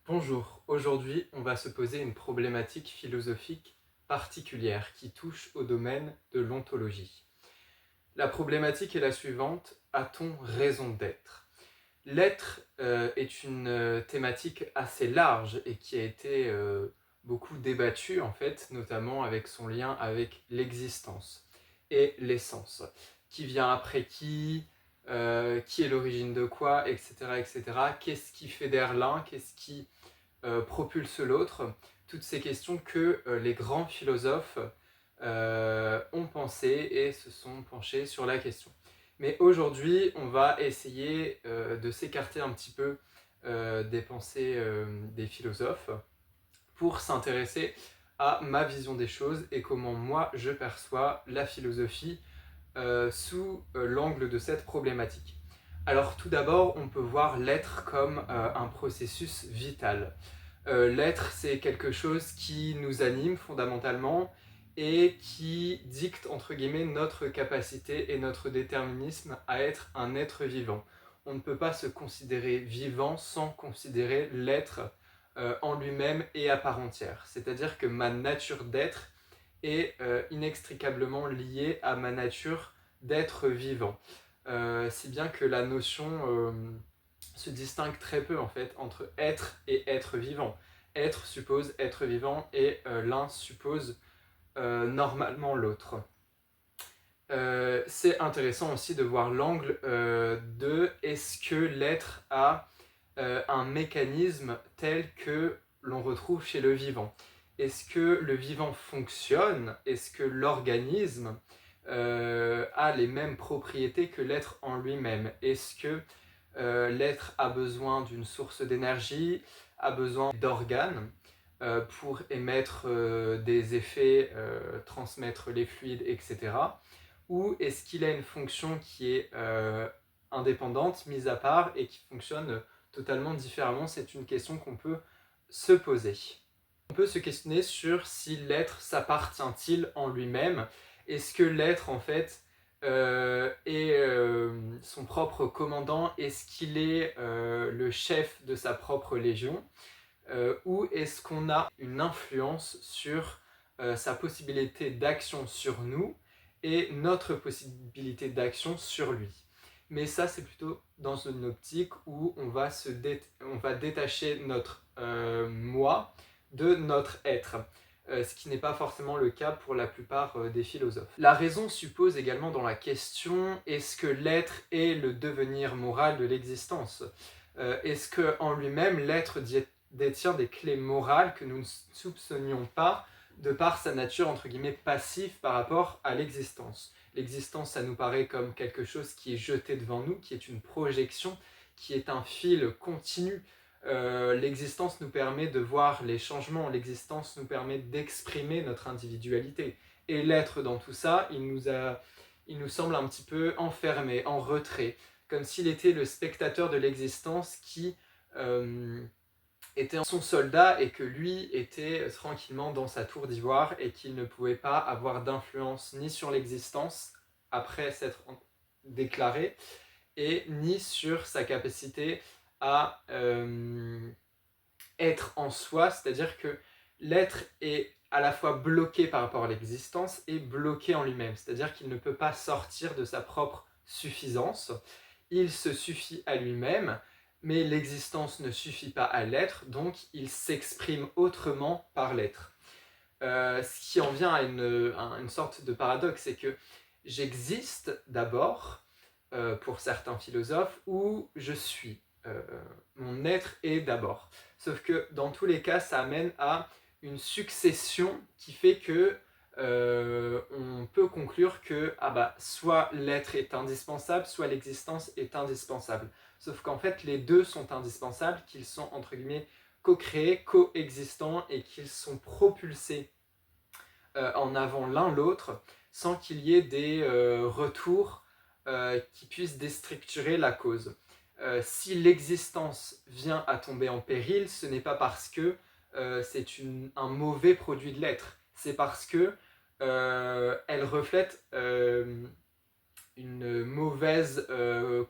Bonjour, aujourd'hui on va se poser une problématique philosophique particulière qui touche au domaine de l'ontologie. La problématique est la suivante: a-t-on raison d'être? L'être est une thématique assez large et qui a été beaucoup débattue en fait, notamment avec son lien avec l'existence et l'essence. Qui vient après qui est l'origine de quoi, etc. etc. Qu'est-ce qui fédère l'un, qu'est-ce qui propulse l'autre, toutes ces questions que les grands philosophes ont pensé et se sont penchés sur la question. Mais aujourd'hui, on va essayer de s'écarter un petit peu des pensées des philosophes pour s'intéresser à ma vision des choses et comment moi je perçois la philosophie sous l'angle de cette problématique. Alors tout d'abord, on peut voir l'être comme un processus vital. L'être, c'est quelque chose qui nous anime fondamentalement et qui dicte, entre guillemets, notre capacité et notre déterminisme à être un être vivant. On ne peut pas se considérer vivant sans considérer l'être en lui-même et à part entière. C'est-à-dire que ma nature d'être est inextricablement liée à ma nature d'être vivant. Si bien que la notion se distingue très peu en fait entre être et être vivant. Être suppose être vivant et l'un suppose normalement l'autre. C'est intéressant aussi de voir l'angle de est-ce que l'être a un mécanisme tel que l'on retrouve chez le vivant. Est-ce que le vivant fonctionne? Est-ce que l'organisme a les mêmes propriétés que l'être en lui-même? Est-ce que l'être a besoin d'une source d'énergie, a besoin d'organes pour émettre des effets, transmettre les fluides, etc. Ou est-ce qu'il a une fonction qui est indépendante, mise à part et qui fonctionne totalement différemment? C'est une question qu'on peut se poser. On peut se questionner sur si l'être s'appartient-il en lui-même. Est-ce que l'être en fait est son propre commandant? Est-ce qu'il est le chef de sa propre légion? Ou est-ce qu'on a une influence sur sa possibilité d'action sur nous et notre possibilité d'action sur lui? Mais ça, c'est plutôt dans une optique où on va détacher notre moi de notre être, ce qui n'est pas forcément le cas pour la plupart des philosophes. La raison suppose également dans la question: est-ce que l'être est le devenir moral de l'existence? Est-ce qu'en lui-même, l'être détient des clés morales que nous ne soupçonnions pas de par sa nature entre guillemets passive par rapport à l'existence? L'existence, ça nous paraît comme quelque chose qui est jeté devant nous, qui est une projection, qui est un fil continu. L'existence nous permet de voir les changements, l'existence nous permet d'exprimer notre individualité. Et l'être dans tout ça, il nous semble un petit peu enfermé, en retrait, comme s'il était le spectateur de l'existence qui était son soldat et que lui était tranquillement dans sa tour d'ivoire et qu'il ne pouvait pas avoir d'influence ni sur l'existence après s'être déclaré et ni sur sa capacité à être en soi, c'est-à-dire que l'être est à la fois bloqué par rapport à l'existence et bloqué en lui-même, c'est-à-dire qu'il ne peut pas sortir de sa propre suffisance, il se suffit à lui-même, mais l'existence ne suffit pas à l'être, donc il s'exprime autrement par l'être. Ce qui en vient à une sorte de paradoxe, c'est que j'existe d'abord, pour certains philosophes, ou je suis. Mon être est d'abord. Sauf que dans tous les cas, ça amène à une succession qui fait que on peut conclure que soit l'être est indispensable, soit l'existence est indispensable. Sauf qu'en fait, les deux sont indispensables, qu'ils sont entre guillemets co-créés, coexistants et qu'ils sont propulsés en avant l'un l'autre sans qu'il y ait des retours qui puissent déstructurer la cause. Si l'existence vient à tomber en péril, ce n'est pas parce que c'est un mauvais produit de l'être, c'est parce que elle reflète une mauvaise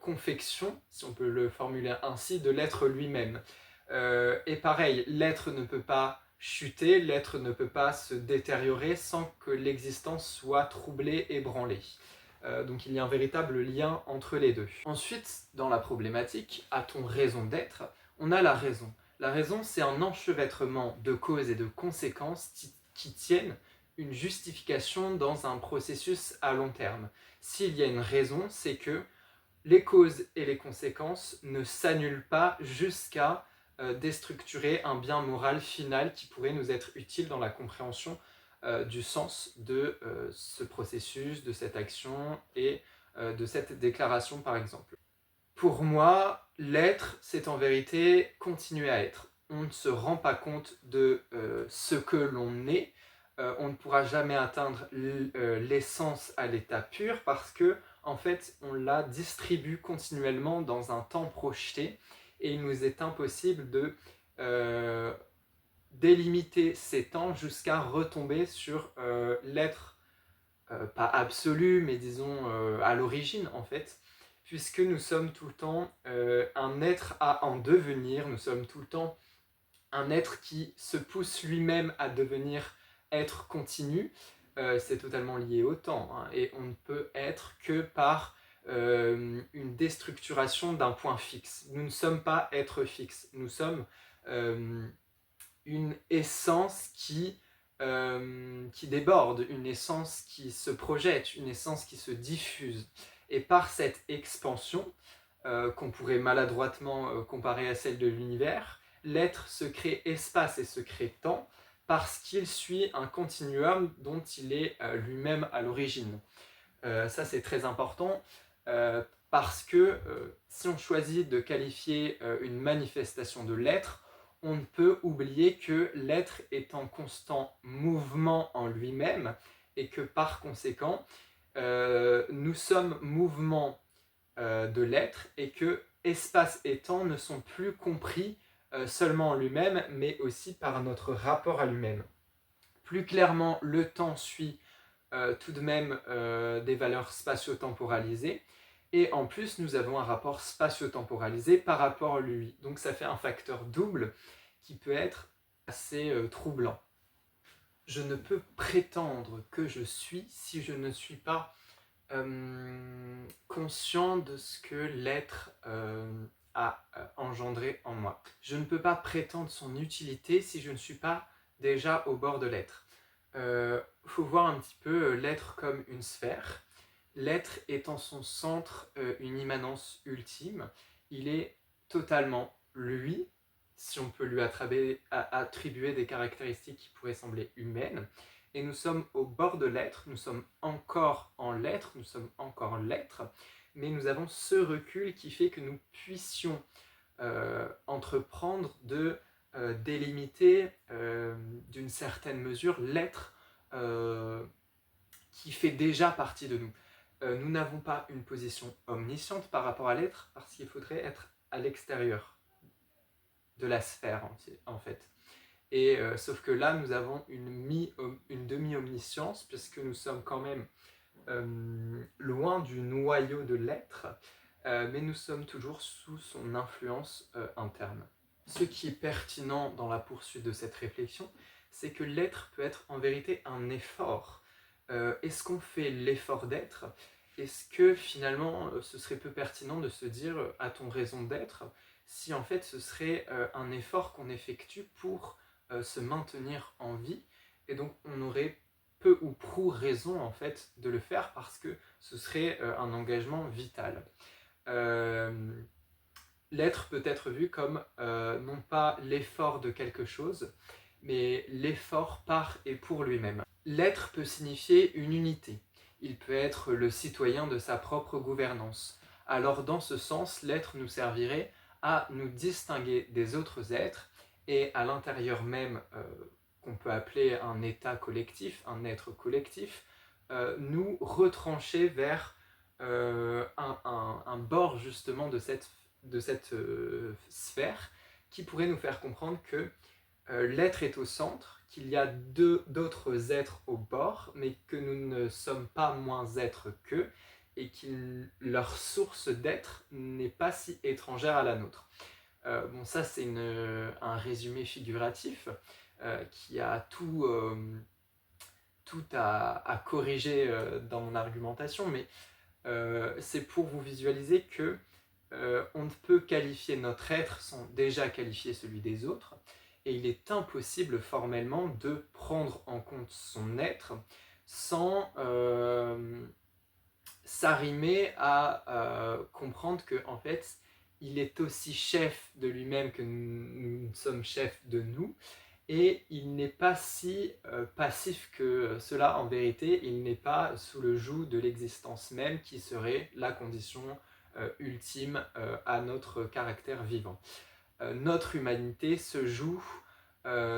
confection, si on peut le formuler ainsi, de l'être lui-même. Et pareil, l'être ne peut pas chuter, l'être ne peut pas se détériorer sans que l'existence soit troublée, ébranlée. Donc il y a un véritable lien entre les deux. Ensuite, dans la problématique, a-t-on raison d'être? On a la raison. La raison, c'est un enchevêtrement de causes et de conséquences qui tiennent une justification dans un processus à long terme. S'il y a une raison, c'est que les causes et les conséquences ne s'annulent pas jusqu'à déstructurer un bien moral final qui pourrait nous être utile dans la compréhension du sens de ce processus, de cette action et de cette déclaration par exemple. Pour moi, l'être, c'est en vérité continuer à être. On ne se rend pas compte de ce que l'on est. On ne pourra jamais atteindre l'essence à l'état pur parce que, en fait, on la distribue continuellement dans un temps projeté et il nous est impossible de délimiter ces temps jusqu'à retomber sur l'être, pas absolu, mais disons à l'origine en fait, puisque nous sommes tout le temps un être à en devenir, nous sommes tout le temps un être qui se pousse lui-même à devenir être continu. C'est totalement lié au temps, hein, et on ne peut être que par une déstructuration d'un point fixe. Nous ne sommes pas être fixe, nous sommes une essence qui déborde, une essence qui se projette, une essence qui se diffuse. Et par cette expansion, qu'on pourrait maladroitement comparer à celle de l'univers, l'être se crée espace et se crée temps parce qu'il suit un continuum dont il est lui-même à l'origine. Ça c'est très important parce que si on choisit de qualifier une manifestation de l'être, on ne peut oublier que l'être est en constant mouvement en lui-même et que par conséquent, nous sommes mouvement de l'être et que espace et temps ne sont plus compris seulement en lui-même, mais aussi par notre rapport à lui-même. Plus clairement, le temps suit tout de même des valeurs spatio-temporalisées, et en plus nous avons un rapport spatio-temporalisé par rapport à lui. Donc ça fait un facteur double qui peut être assez troublant. Je ne peux prétendre que je suis si je ne suis pas conscient de ce que l'être a engendré en moi. Je ne peux pas prétendre son utilité si je ne suis pas déjà au bord de l'être. Faut voir un petit peu l'être comme une sphère. L'être est en son centre une immanence ultime. Il est totalement lui, si on peut lui attribuer des caractéristiques qui pourraient sembler humaines. Et nous sommes au bord de l'être, nous sommes encore en l'être, nous sommes encore l'être, mais nous avons ce recul qui fait que nous puissions entreprendre de délimiter d'une certaine mesure l'être qui fait déjà partie de nous. Nous n'avons pas une position omnisciente par rapport à l'être parce qu'il faudrait être à l'extérieur de la sphère en fait. Et sauf que là, nous avons une demi-omniscience puisque nous sommes quand même loin du noyau de l'être, mais nous sommes toujours sous son influence interne. Ce qui est pertinent dans la poursuite de cette réflexion, c'est que l'être peut être en vérité un effort. Est-ce qu'on fait l'effort d'être? Est-ce que finalement ce serait peu pertinent de se dire a-t-on raison d'être, si en fait ce serait un effort qu'on effectue pour se maintenir en vie, et donc on aurait peu ou prou raison en fait de le faire parce que ce serait un engagement vital. L'être peut être vu comme non pas l'effort de quelque chose, mais l'effort par et pour lui-même. L'être peut signifier une unité. Il peut être le citoyen de sa propre gouvernance. Alors dans ce sens, l'être nous servirait à nous distinguer des autres êtres et à l'intérieur même qu'on peut appeler un état collectif, un être collectif, nous retrancher vers un bord justement de cette sphère qui pourrait nous faire comprendre que l'être est au centre, qu'il y a d'autres êtres au bord, mais que nous ne sommes pas moins êtres qu'eux, et que leur source d'être n'est pas si étrangère à la nôtre. Bon, ça c'est un résumé figuratif qui a tout à corriger dans mon argumentation, mais c'est pour vous visualiser que on ne peut qualifier notre être sans déjà qualifier celui des autres, et il est impossible formellement de prendre en compte son être sans s'arrimer à comprendre que en fait il est aussi chef de lui-même que nous sommes chefs de nous, et il n'est pas si passif que cela en vérité. Il n'est pas sous le joug de l'existence même qui serait la condition ultime à notre caractère vivant. Notre humanité se joue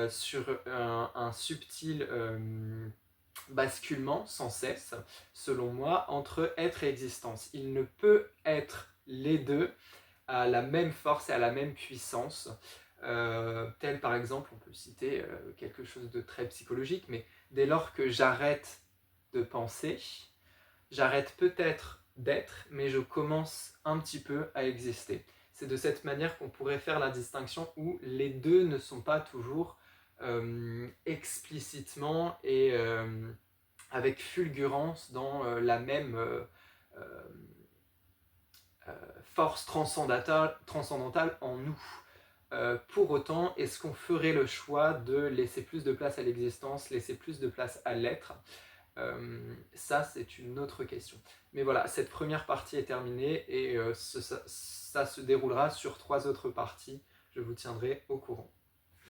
sur un subtil basculement sans cesse, selon moi, entre être et existence. Il ne peut être les deux à la même force et à la même puissance. Tel par exemple, on peut citer quelque chose de très psychologique, mais dès lors que j'arrête de penser, j'arrête peut-être d'être, mais je commence un petit peu à exister. C'est de cette manière qu'on pourrait faire la distinction où les deux ne sont pas toujours explicitement et avec fulgurance dans la même force transcendantale en nous. Pour autant, est-ce qu'on ferait le choix de laisser plus de place à l'existence, laisser plus de place à l'être? Ça, c'est une autre question. Mais voilà, cette première partie est terminée et ça se déroulera sur 3 autres parties. Je vous tiendrai au courant.